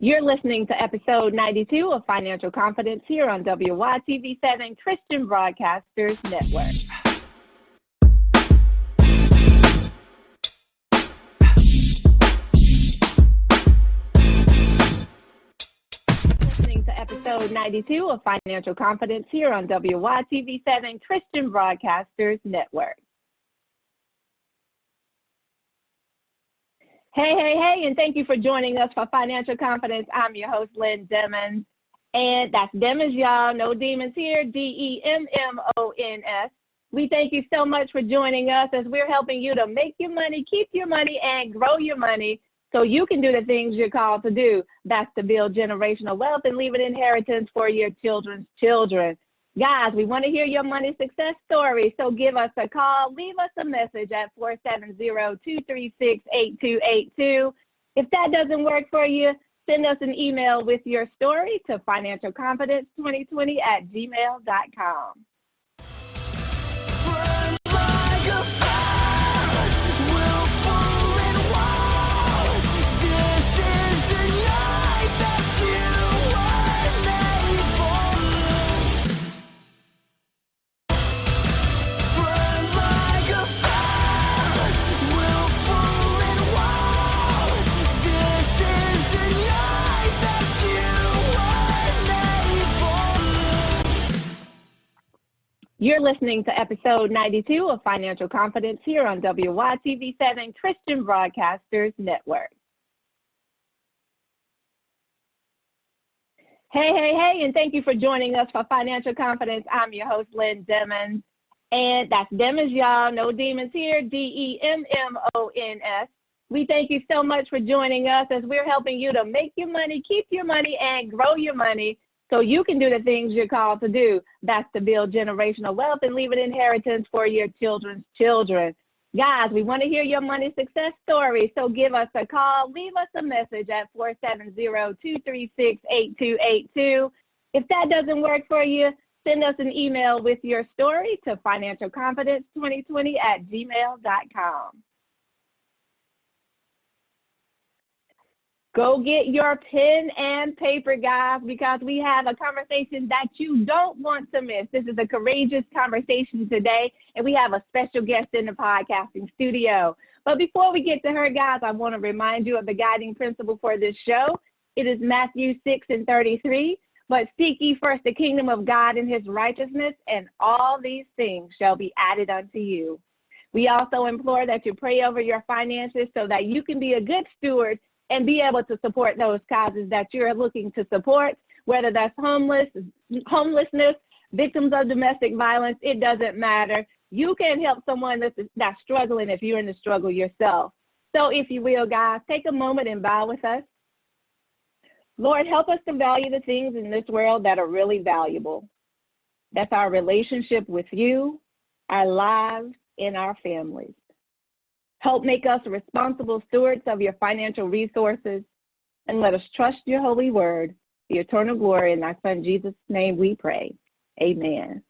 You're listening to episode 92 of Financial Confidence here on WYTV7 Christian Broadcasters Network. Listening to episode 92 of Financial Confidence here on WYTV7 Christian Broadcasters Network. Hey, and thank you for joining us for Financial Confidence. I'm your host, Lynn Demons, and that's Demons, y'all. No demons here, DEMMONS. We thank you so much for joining us as we're helping you to make your money, keep your money, and grow your money so you can do the things you're called to do. That's to build generational wealth and leave an inheritance for your children's children. Guys, we want to hear your money success story, so give us a call. Leave us a message at 470-236-8282. If that doesn't work for you, send us an email with your story to financialconfidence2020@gmail.com. You're listening to episode 92 of Financial Confidence here on WYTV7 Christian Broadcasters Network. Hey, and thank you for joining us for Financial Confidence. I'm your host, Lynn Demons, and that's Demons, y'all. No demons here, DEMMONS. We thank you so much for joining us as we're helping you to make your money, keep your money, and grow your money so you can do the things you're called to do. That's to build generational wealth and leave an inheritance for your children's children. Guys, we want to hear your money success story, so give us a call. Leave us a message at 470-236-8282. If that doesn't work for you, send us an email with your story to financialconfidence2020@gmail.com. Go get your pen and paper, guys, because we have a conversation that you don't want to miss. This is a courageous conversation today, and we have a special guest in the podcasting studio. But before we get to her, guys, I want to remind you of the guiding principle for this show. It is Matthew 6:33. But seek ye first the kingdom of God and his righteousness, and all these things shall be added unto you. We also implore that you pray over your finances so that you can be a good steward and be able to support those causes that you're looking to support, whether that's homelessness, victims of domestic violence, it doesn't matter. You can help someone that's struggling if you're in the struggle yourself. So if you will, guys, take a moment and bow with us. Lord, help us to value the things in this world that are really valuable. That's our relationship with you, our lives, and our families. Help make us responsible stewards of your financial resources, and let us trust your holy word, the eternal glory. In thy son Jesus' name we pray. Amen.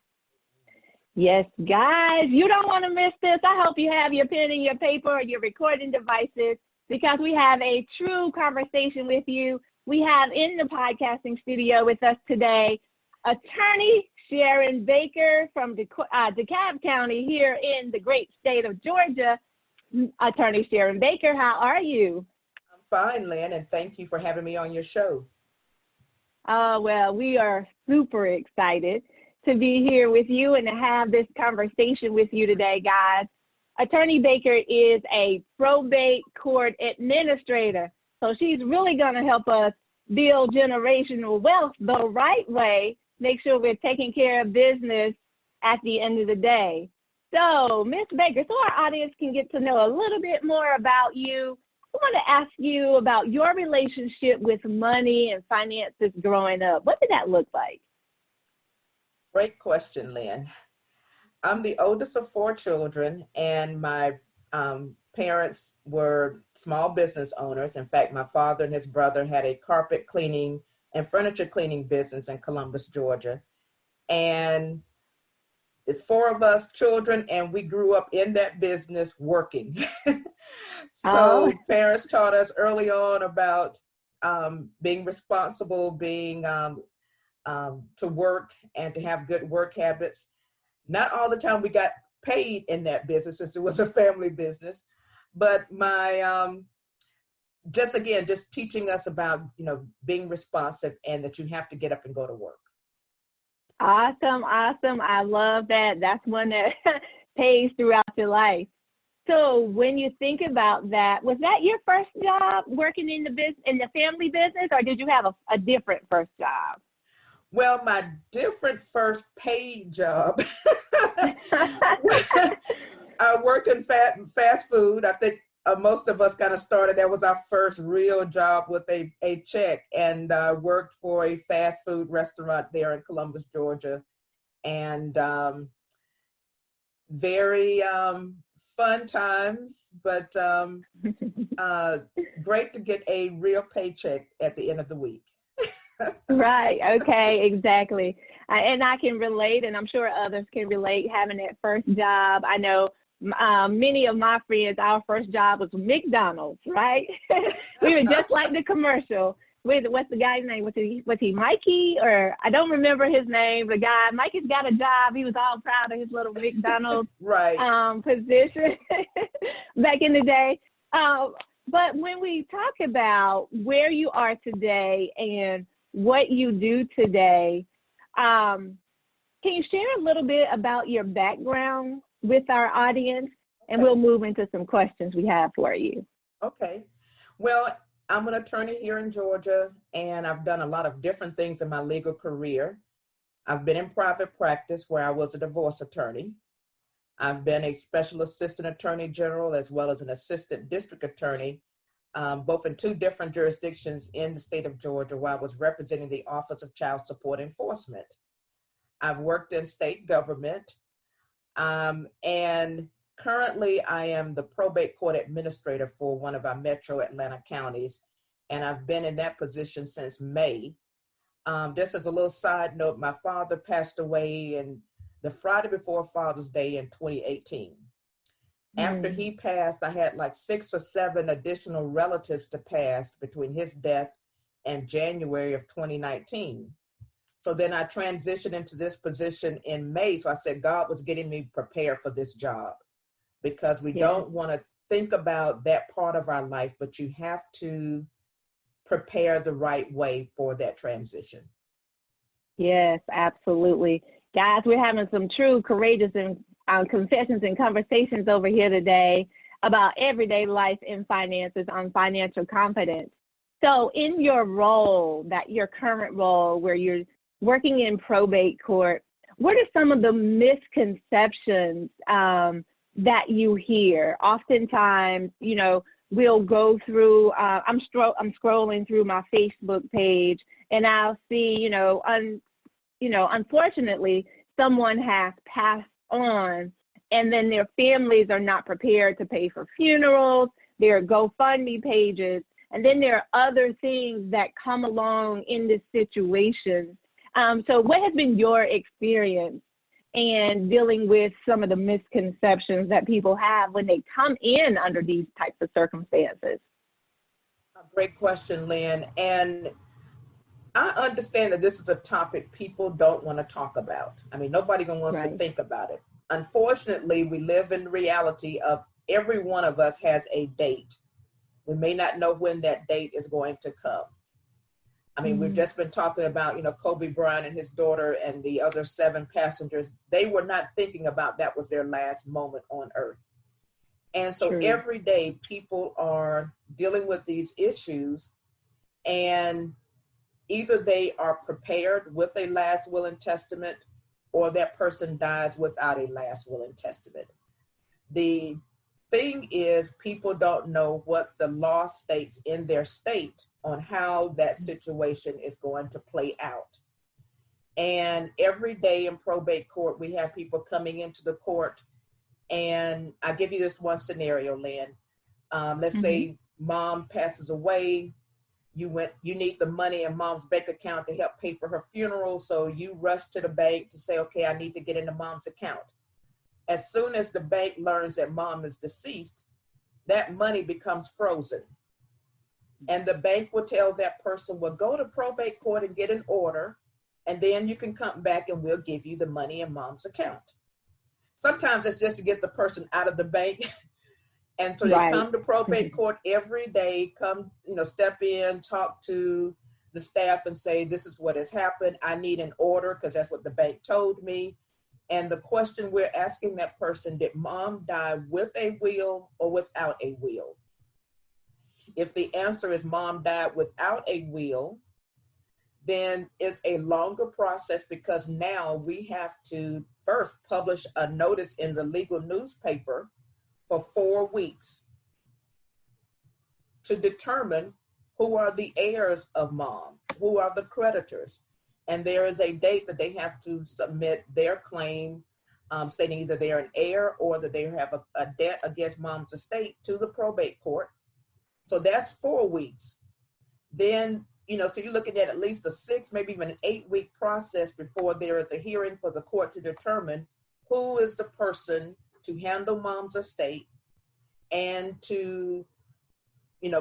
Yes, guys, you don't want to miss this. I hope you have your pen and your paper or your recording devices, because we have a true conversation with you. We have in the podcasting studio with us today, attorney Sharon Baker from DeKalb County here in the great state of Georgia. Attorney Sharon Baker, how are you? I'm fine, Lynn, and thank you for having me on your show. Well, we are super excited to be here with you and to have this conversation with you today, guys. Attorney Baker is a probate court administrator, so she's really going to help us build generational wealth the right way, make sure we're taking care of business at the end of the day. So, Ms. Baker, so our audience can get to know a little bit more about you, I want to ask you about your relationship with money and finances growing up. What did that look like? Great question, Lynn. I'm the oldest of 4 children, and my parents were small business owners. In fact, my father and his brother had a carpet cleaning and furniture cleaning business in Columbus, Georgia. And it's 4 of us children, and we grew up in that business working. So parents taught us early on about being responsible, being to work and to have good work habits. Not all the time we got paid in that business since it was a family business, but my just teaching us about, being responsive and that you have to get up and go to work. Awesome. Awesome. I love that. That's one that pays throughout your life. So when you think about that, was that your first job working in the family business, or did you have a different first job? Well, my different first paid job, I worked in fast food. I think most of us kind of started, that was our first real job with a check, and worked for a fast food restaurant there in Columbus, Georgia. And very fun times, but great to get a real paycheck at the end of the week. Right. Okay. Exactly. And I can relate, and I'm sure others can relate, having that first job. I know many of my friends, our first job was McDonald's, right? We were just like the commercial. What's the guy's name? Was he Mikey? Or I don't remember his name. The guy, Mikey's got a job. He was all proud of his little McDonald's right. Position back in the day. But when we talk about where you are today and what you do today, can you share a little bit about your background with our audience? And we'll move into some questions we have for you. Okay. Well, I'm an attorney here in Georgia, and I've done a lot of different things in my legal career. I've been in private practice where I was a divorce attorney. I've been a special assistant attorney general as well as an assistant district attorney, both in 2 different jurisdictions in the state of Georgia, where I was representing the Office of Child Support Enforcement. I've worked in state government, and currently I am the probate court administrator for one of our metro Atlanta counties, and I've been in that position since May. Just as a little side note, my father passed away in the Friday before Father's Day in 2018. After he passed, I had like 6 or 7 additional relatives to pass between his death and January of 2019. So then I transitioned into this position in May. So I said, God was getting me prepared for this job, because we don't want to think about that part of our life, but you have to prepare the right way for that transition. Yes, absolutely. Guys, we're having some true courageous and confessions and conversations over here today about everyday life and finances on financial confidence. So in your role, your current role where you're working in probate court, what are some of the misconceptions that you hear? Oftentimes, we'll go through, I'm scrolling through my Facebook page, and I'll see, unfortunately, someone has passed on, and then their families are not prepared to pay for funerals, their GoFundMe pages, and then there are other things that come along in this situation. So what has been your experience in dealing with some of the misconceptions that people have when they come in under these types of circumstances? Great question, Lynn. And I understand that this is a topic people don't want to talk about. I mean, nobody even wants to think about it. Unfortunately, we live in the reality of every one of us has a date. We may not know when that date is going to come. I mean, we've just been talking about, Kobe Bryant and his daughter and the other 7 passengers. They were not thinking about that was their last moment on earth. And so every day people are dealing with these issues, and either they are prepared with a last will and testament, or that person dies without a last will and testament. The thing is, people don't know what the law states in their state on how that situation is going to play out. And every day in probate court, we have people coming into the court, and I'll give you this one scenario, Lynn. Let's say mom passes away. You need the money in mom's bank account to help pay for her funeral. So you rush to the bank to say, okay, I need to get into mom's account. As soon as the bank learns that mom is deceased, that money becomes frozen. And the bank will tell that person, well, go to probate court and get an order, and then you can come back and we'll give you the money in mom's account. Sometimes it's just to get the person out of the bank. And so they Right. come to probate court every day, come, step in, talk to the staff and say, this is what has happened. I need an order because that's what the bank told me. And the question we're asking that person, did mom die with a will or without a will? If the answer is mom died without a will, then it's a longer process because now we have to first publish a notice in the legal newspaper for 4 weeks to determine who are the heirs of mom, who are the creditors. And there is a date that they have to submit their claim, stating either they're an heir or that they have a debt against mom's estate to the probate court. So that's 4 weeks. Then, so you're looking at least a 6, maybe even an 8-week process before there is a hearing for the court to determine who is the person to handle mom's estate and to,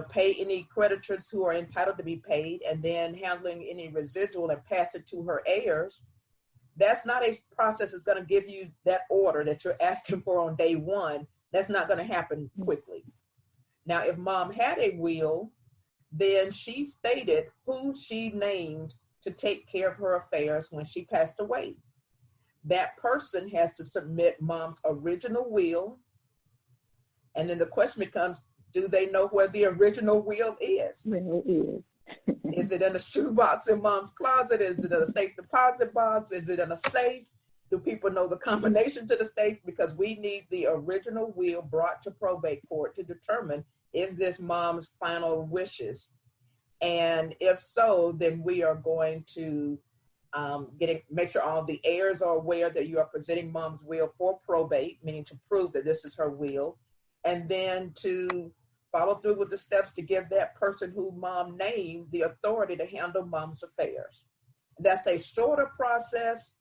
pay any creditors who are entitled to be paid, and then handling any residual and pass it to her heirs. That's not a process that's going to give you that order that you're asking for on day one. That's not going to happen quickly. Now, if mom had a will, then she stated who she named to take care of her affairs when she passed away. That person has to submit mom's original will. And then the question becomes, do they know where the original will is? Well, it is. Is it in a shoebox in mom's closet? Is it in a safe deposit box? Is it in a safe? Do people know the combination to the safe? Because we need the original will brought to probate court to determine, is this mom's final wishes? And if so, then we are going to make sure all the heirs are aware that you are presenting mom's will for probate, meaning to prove that this is her will, and then to follow through with the steps to give that person who mom named the authority to handle mom's affairs. That's a shorter process,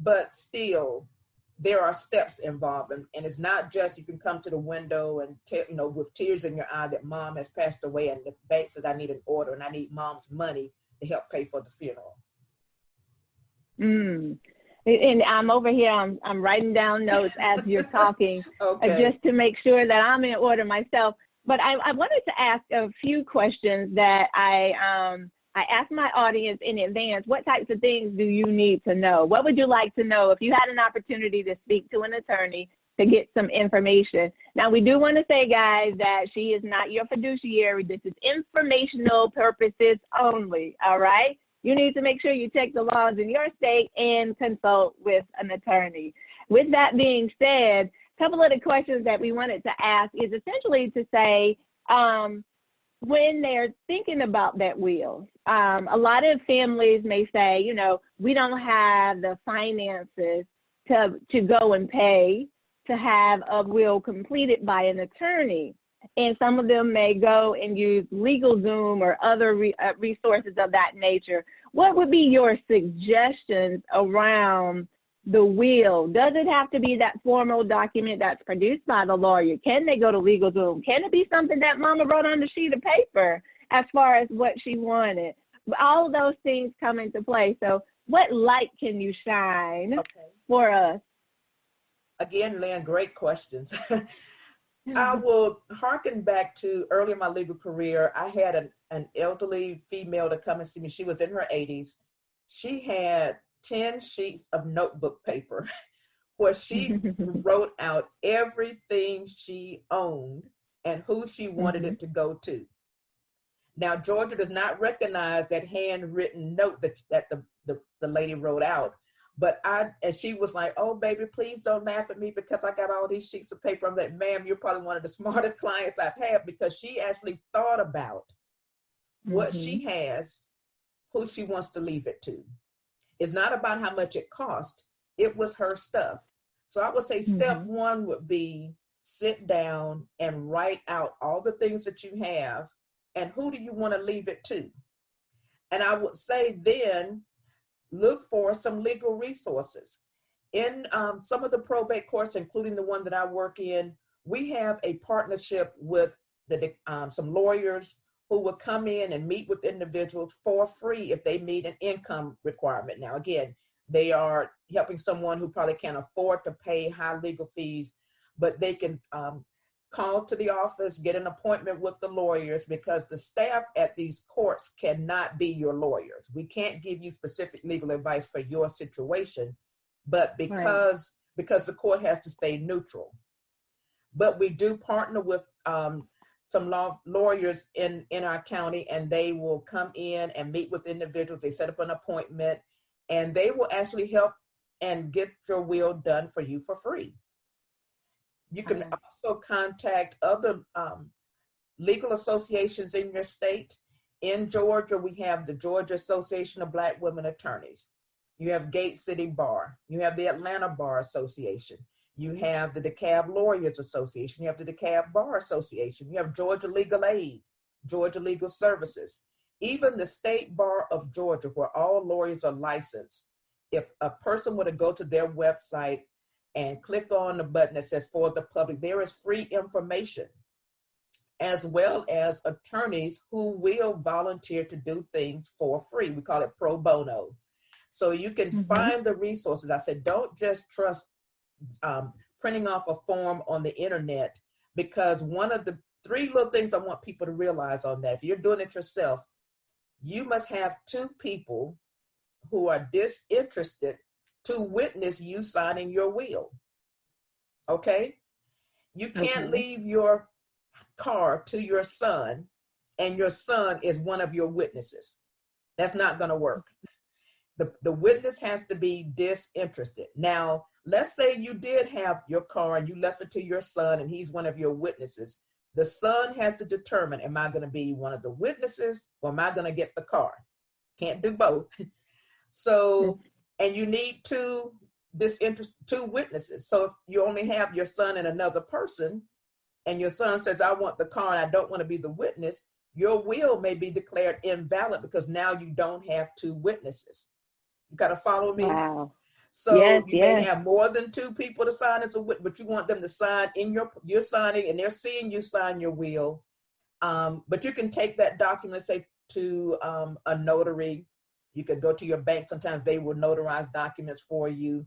but still there are steps involved. And it's not just you can come to the window and with tears in your eye that mom has passed away and the bank says, I need an order and I need mom's money to help pay for the funeral. And I'm over here, I'm writing down notes as you're talking, Okay. just to make sure that I'm in order myself. But I wanted to ask a few questions that I asked my audience in advance. What types of things do you need to know? What would you like to know if you had an opportunity to speak to an attorney to get some information? Now, we do want to say, guys, that she is not your fiduciary. This is informational purposes only, all right? You need to make sure you check the laws in your state and consult with an attorney. With that being said, a couple of the questions that we wanted to ask is essentially to say, when they're thinking about that will, a lot of families may say, we don't have the finances to go and pay to have a will completed by an attorney. And some of them may go and use LegalZoom or other resources of that nature. What would be your suggestions around the will? Does it have to be that formal document that's produced by the lawyer? Can they go to LegalZoom? Can it be something that mama wrote on the sheet of paper as far as what she wanted? All of those things come into play. So what light can you shine for us? Again, Lynn, great questions. I will harken back to early in my legal career. I had an elderly female to come and see me. She was in her 80s. She had 10 sheets of notebook paper where she wrote out everything she owned and who she wanted it to go to. Now, Georgia does not recognize that handwritten note that the lady wrote out. But and she was like, oh, baby, please don't laugh at me because I got all these sheets of paper. I'm like, ma'am, you're probably one of the smartest clients I've had, because she actually thought about what she has, who she wants to leave it to. It's not about how much it cost. It was her stuff. So I would say step one would be sit down and write out all the things that you have and who do you want to leave it to. And I would say then, look for some legal resources. In some of the probate courts, including the one that I work in, we have a partnership with some lawyers who will come in and meet with individuals for free if they meet an income requirement. Now, again, they are helping someone who probably can't afford to pay high legal fees, but they can call to the office, get an appointment with the lawyers, because the staff at these courts cannot be your lawyers. We can't give you specific legal advice for your situation, but because the court has to stay neutral. But we do partner with some lawyers in our county, and they will come in and meet with individuals. They set up an appointment, and they will actually help and get your will done for you for free. You can also contact other legal associations in your state. In Georgia, we have the Georgia Association of Black Women Attorneys. You have Gate City Bar. You have the Atlanta Bar Association. You have the DeKalb Lawyers Association. You have the DeKalb Bar Association. You have Georgia Legal Aid, Georgia Legal Services. Even the State Bar of Georgia, where all lawyers are licensed. If a person were to go to their website and click on the button that says for the public, there is free information, as well as attorneys who will volunteer to do things for free. We call it pro bono. So you can find the resources. I said, don't just trust printing off a form on the internet, because one of the 3 little things I want people to realize on that, if you're doing it yourself, you must have 2 people who are disinterested to witness you signing your will. Okay? You can't leave your car to your son and your son is one of your witnesses. That's not going to work. The witness has to be disinterested. Now, let's say you did have your car and you left it to your son and he's one of your witnesses. The son has to determine, am I going to be one of the witnesses or am I going to get the car? Can't do both. So, and you need 2 witnesses. So if you only have your son and another person, and your son says, I want the car and I don't want to be the witness, your will may be declared invalid because now you don't have 2 witnesses. You got to follow me? Wow. So you may have more than 2 people to sign as a witness, but you want them to sign you're signing and they're seeing you sign your will. But you can take that document, say, to a notary. You could go to your bank. Sometimes they will notarize documents for you.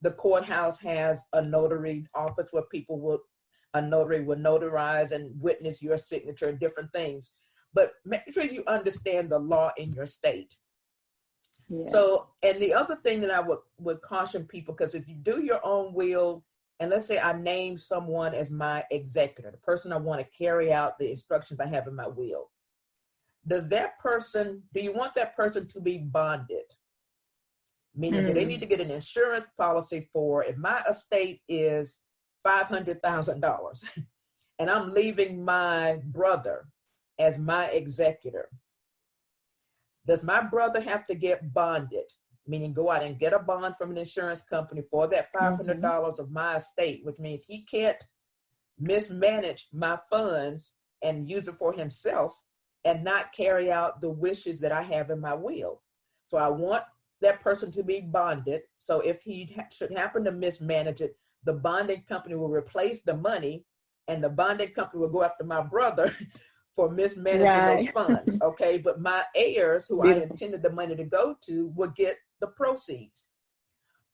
The courthouse has a notary office where a notary will notarize and witness your signature and different things. But make sure you understand the law in your state. Yeah. So, and the other thing that I would caution people, because if you do your own will, and let's say I name someone as my executor, the person I want to carry out the instructions I have in my will, do you want that person to be bonded? Meaning, do they need to get an insurance policy for, if my estate is $500,000 and I'm leaving my brother as my executor, does my brother have to get bonded? Meaning go out and get a bond from an insurance company for that $500 of my estate, which means he can't mismanage my funds and use it for himself and not carry out the wishes that I have in my will. So I want that person to be bonded. So if he should happen to mismanage it, the bonding company will replace the money and the bonding company will go after my brother for mismanaging those funds. Okay, but my heirs, who I intended the money to go to, will get the proceeds.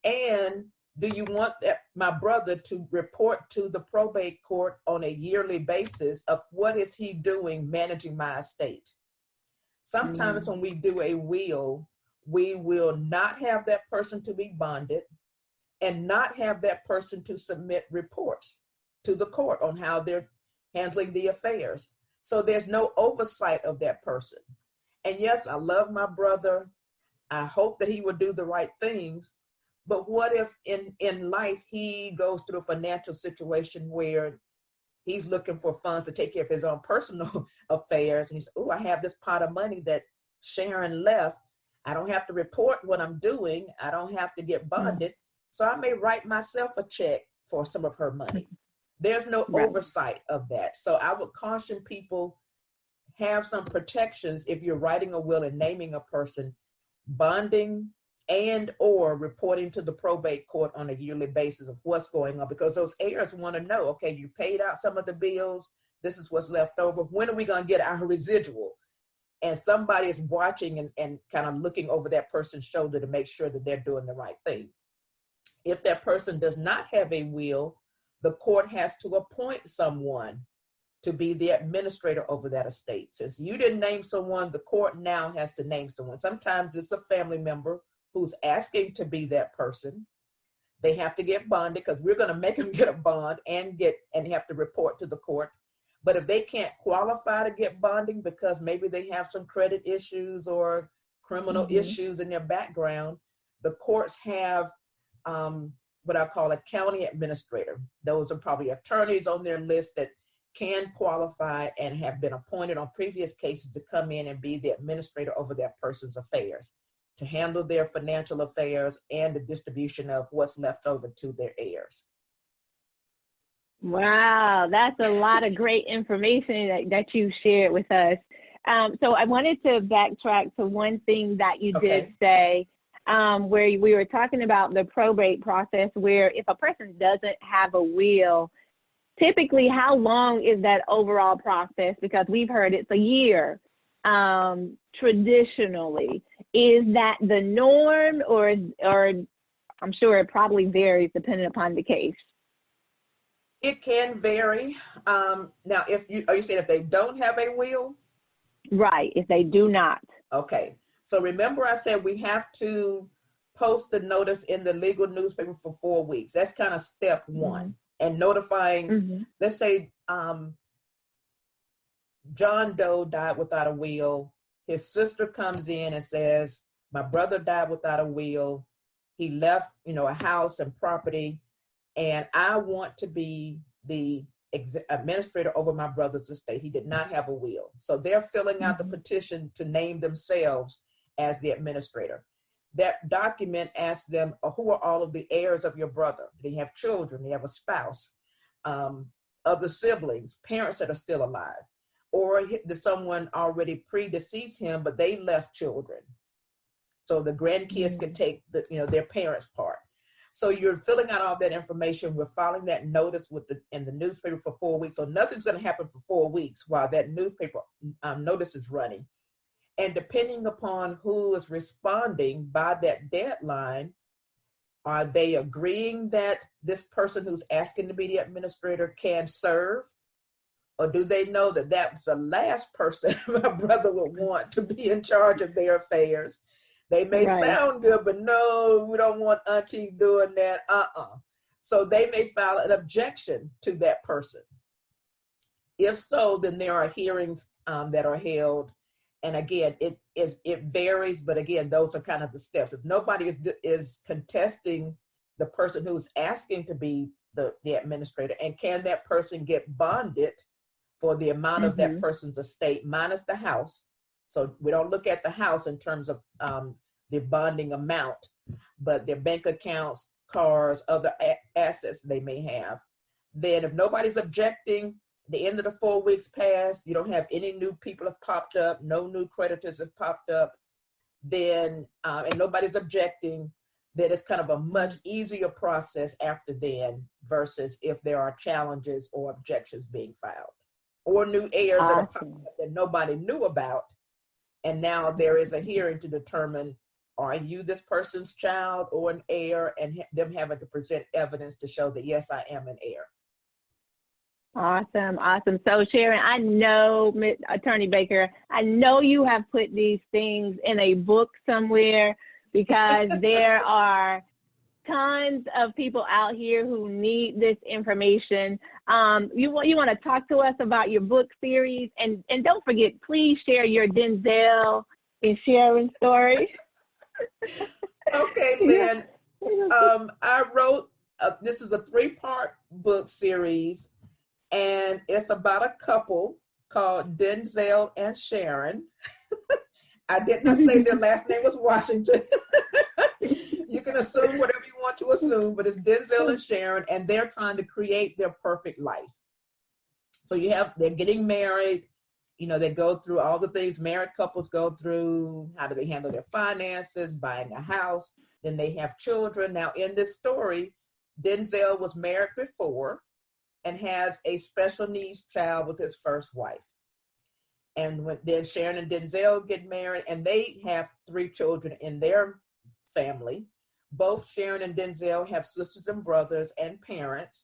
And do you want my brother to report to the probate court on a yearly basis of what is he doing managing my estate? Sometimes when we do a will, we will not have that person to be bonded and not have that person to submit reports to the court on how they're handling the affairs. So there's no oversight of that person. And yes, I love my brother. I hope that he will do the right things. But what if in life he goes through a financial situation where he's looking for funds to take care of his own personal affairs, and he says, oh, I have this pot of money that Sharon left. I don't have to report what I'm doing. I don't have to get bonded. So I may write myself a check for some of her money. There's no oversight of that. So I would caution people, have some protections if you're writing a will and naming a person, bonding and or reporting to the probate court on a yearly basis of what's going on, because those heirs want to know, okay, you paid out some of the bills, This is what's left over. When are we going to get our residual? And somebody is watching and kind of looking over that person's shoulder to make sure that they're doing the right thing. If that person does not have a will, the court has to appoint someone to be the administrator over that estate. Since you didn't name someone, the court now has to name someone. Sometimes it's a family member who's asking to be that person. They have to get bonded because we're going to make them get a bond and have to report to the court. But if they can't qualify to get bonding because maybe they have some credit issues or criminal issues in their background, the courts have what I call a county administrator. Those are probably attorneys on their list that can qualify and have been appointed on previous cases to come in and be the administrator over that person's affairs, to handle their financial affairs and the distribution of what's left over to their heirs. Wow, that's a lot of great information that you shared with us. So I wanted to backtrack to one thing that you did say, where we were talking about the probate process, where if a person doesn't have a will, typically how long is that overall process? Because we've heard it's a year traditionally. Is that the norm, or I'm sure it probably varies depending upon the case? It can vary. Now, are you saying if they don't have a will? Right, if they do not. Okay. So remember I said we have to post the notice in the legal newspaper for 4 weeks. That's kind of step one. And notifying, let's say John Doe died without a will. His sister comes in and says, my brother died without a will. He left, a house and property, and I want to be the administrator over my brother's estate. He did not have a will. So they're filling out the petition to name themselves as the administrator. That document asks them, who are all of the heirs of your brother? Do they have children? Do they have a spouse? Other siblings, parents that are still alive? Or did someone already predeceased him, but they left children? So the grandkids can take their parents' part. So you're filling out all that information. We're filing that notice in the newspaper for 4 weeks. So nothing's going to happen for 4 weeks while that newspaper notice is running. And depending upon who is responding by that deadline, are they agreeing that this person who's asking to be the administrator can serve? Or do they know that that's the last person my brother would want to be in charge of their affairs? They may sound good, but no, we don't want auntie doing that. So they may file an objection to that person. If so, then there are hearings that are held. And again, it varies, but again, those are kind of the steps. If nobody is contesting the person who's asking to be the administrator, and can that person get bonded for the amount of that person's estate minus the house? So we don't look at the house in terms of the bonding amount, but their bank accounts, cars, other assets they may have. Then if nobody's objecting, the end of the 4 weeks pass, you don't have any new people have popped up, no new creditors have popped up, then, and nobody's objecting, then it's kind of a much easier process after then versus if there are challenges or objections being filed. Or new heirs that are popping up that nobody knew about. And now there is a hearing to determine, are you this person's child or an heir, and them having to present evidence to show that, yes, I am an heir. Awesome. So Sharon, I know, Attorney Baker, I know you have put these things in a book somewhere, because there are tons of people out here who need this information. You want to talk to us about your book series, and don't forget, please share your Denzel and Sharon story. Okay, Lynn. I wrote, this is a 3-part book series, and it's about a couple called Denzel and Sharon. I did not say their last name was Washington. You can assume whatever you want to assume, but it's Denzel and Sharon, and they're trying to create their perfect life. So they're getting married, they go through all the things married couples go through. How do they handle their finances, buying a house? Then they have children. Now in this story, Denzel was married before, and has a special needs child with his first wife. And then Sharon and Denzel get married, and they have 3 children in their family. Both Sharon and Denzel have sisters and brothers and parents.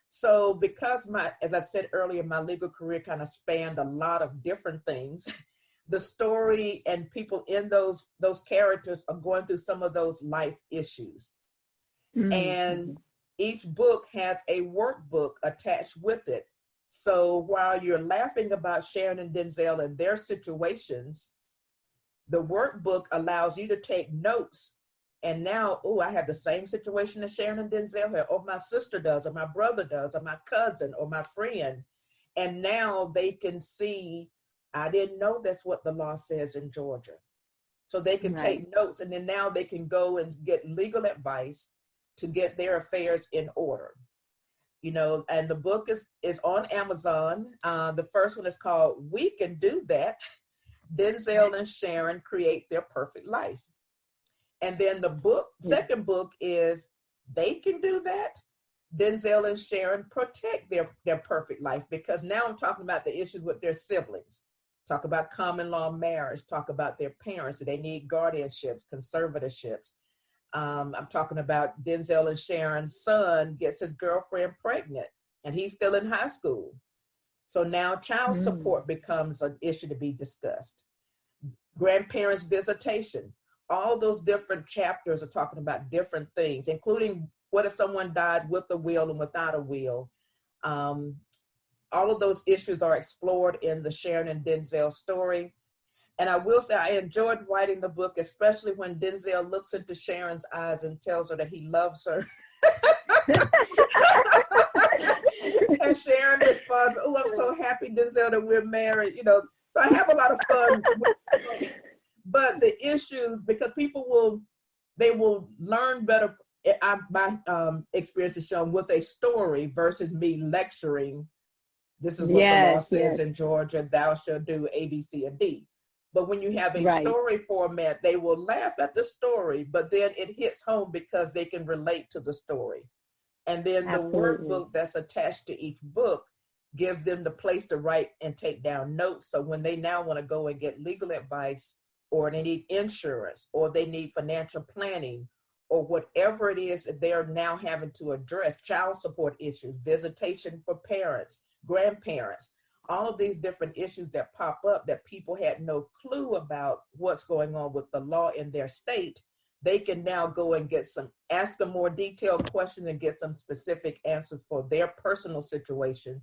So because as I said earlier, my legal career kind of spanned a lot of different things, the story and people in those characters are going through some of those life issues. Mm-hmm. And each book has a workbook attached with it. So while you're laughing about Sharon and Denzel and their situations, the workbook allows you to take notes. And now, I have the same situation as Sharon and Denzel have, or my sister does, or my brother does, or my cousin, or my friend. And now they can see, I didn't know that's what the law says in Georgia. So they can take notes, and then now they can go and get legal advice to get their affairs in order. And the book is on Amazon. The first one is called We Can Do That. Denzel and Sharon Create Their Perfect Life. And then the second book is They Can Do That. Denzel and Sharon Protect Their Perfect Life, because now I'm talking about the issues with their siblings. Talk about common law marriage, talk about their parents. Do they need guardianships, conservatorships? I'm talking about Denzel and Sharon's son gets his girlfriend pregnant, and he's still in high school. So now child support becomes an issue to be discussed. Grandparents' visitation. All those different chapters are talking about different things, including what if someone died with a will and without a will. All of those issues are explored in the Sharon and Denzel story. And I will say I enjoyed writing the book, especially when Denzel looks into Sharon's eyes and tells her that he loves her. And Sharon responds, I'm so happy, Denzel, that we're married. So I have a lot of fun. But the issues, because they will learn better. My experience has shown with a story versus me lecturing. This is what the law says in Georgia, thou shalt do A, B, C, and D. But when you have a story format, they will laugh at the story, but then it hits home because they can relate to the story. And then the workbook that's attached to each book gives them the place to write and take down notes. So when they now want to go and get legal advice, or they need insurance, or they need financial planning, or whatever it is that they're now having to address, child support issues, visitation for parents, grandparents, all of these different issues that pop up that people had no clue about what's going on with the law in their state, they can now go and ask them more detailed questions and get some specific answers for their personal situation,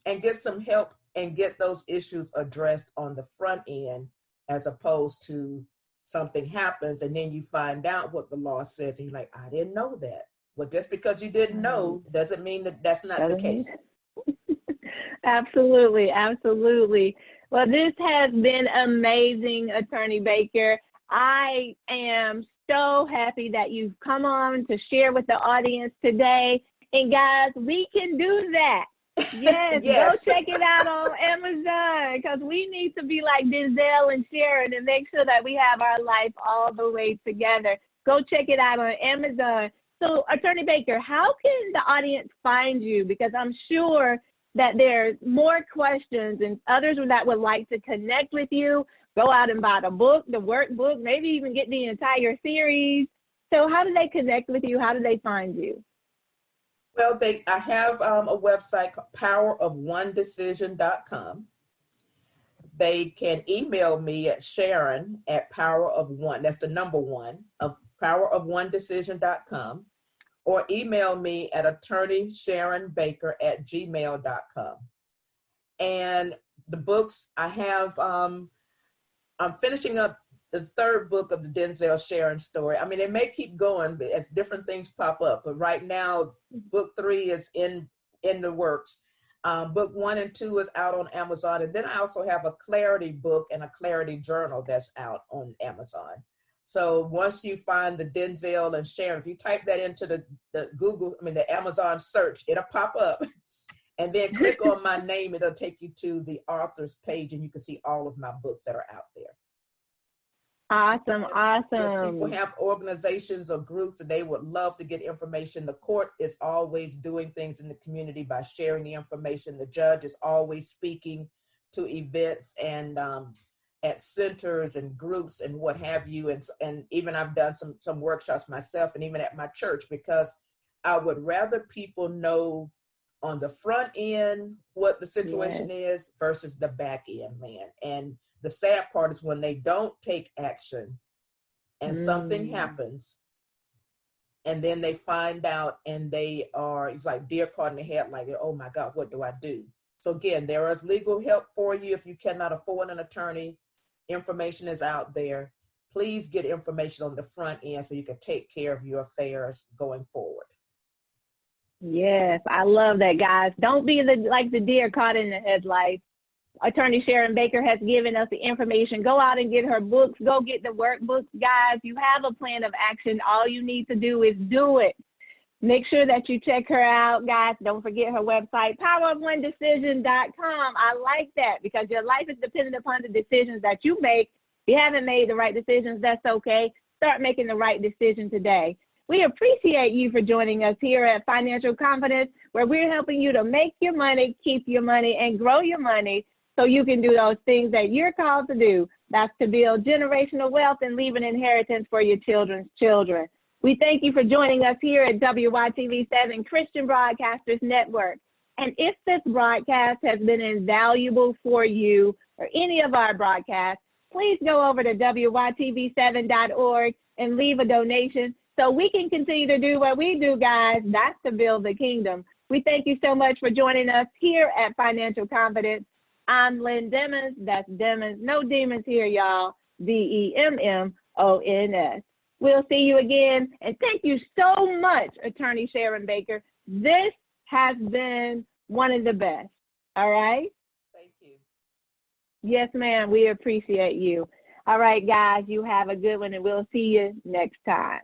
and get some help and get those issues addressed on the front end, as opposed to something happens and then you find out what the law says and you're like, I didn't know that. Well, just because you didn't know doesn't mean that that's not the case. Absolutely, absolutely. Well, this has been amazing, Attorney Baker. I am so happy that you've come on to share with the audience today. And guys, we can do that. Yes, yes. Go check it out on Amazon, because we need to be like Denzel and Sharon and make sure that we have our life all the way together. Go check it out on Amazon. So, Attorney Baker, how can the audience find you? Because I'm sure that there's more questions and others that would like to connect with you. Go out and buy the book, the workbook, maybe even get the entire series. So how do they connect with you? How do they find you? Well, I have a website called powerofone.decision.com. They can email me at Sharon at powerofone, that's the number 1, of powerofone.decision.com, or email me at attorneysharonbaker@gmail.com. And the books I have, I'm finishing up the 3rd book of the Denzel Sharon story. I mean, it may keep going as different things pop up, but right now, book 3 is in the works. Book 1 and 2 is out on Amazon. And then I also have a Clarity book and a Clarity journal that's out on Amazon. So once you find the Denzel and Sharon, if you type that into the Amazon search, it'll pop up. And then click on my name, it'll take you to the author's page and you can see all of my books that are out there. Awesome, If people awesome. have organizations or groups and they would love to get information, the court is always doing things in the community by sharing the information. The judge is always speaking to events and at centers and groups and what have you. And even I've done some workshops myself and even at my church, because I would rather people know on the front end what the Yes. situation is versus the back end, man. And the sad part is when they don't take action and something Mm. happens and then they find out and they are, it's like deer caught in the headlight. Oh my God, what do I do? So again, there is legal help for you if you cannot afford an attorney. Information is out there. Please get information on the front end so you can take care of your affairs going forward. Yes, I love that, guys. Don't be like the deer caught in the headlights. Attorney Sharon Baker has given us the information. Go out and get her books. Go get the workbooks, guys. You have a plan of action. All you need to do is do it. Make sure that you check her out, guys. Don't forget her website, powerofone decision.com. I like that because your life is dependent upon the decisions that you make. If you haven't made the right decisions, that's okay. Start making the right decision today. We appreciate you for joining us here at Financial Confidence, where we're helping you to make your money, keep your money, and grow your money so you can do those things that you're called to do. That's to build generational wealth and leave an inheritance for your children's children. We thank you for joining us here at WYTV7 Christian Broadcasters Network. And if this broadcast has been invaluable for you or any of our broadcasts, please go over to WYTV7.org and leave a donation so we can continue to do what we do, guys. That's to build the kingdom. We thank you so much for joining us here at Financial Confidence. I'm Lynn Demmons. That's Demmons. No demons here, y'all. Demmons. We'll see you again. And thank you so much, Attorney Sharon Baker. This has been one of the best. All right? Thank you. Yes, ma'am. We appreciate you. All right, guys. You have a good one, and we'll see you next time.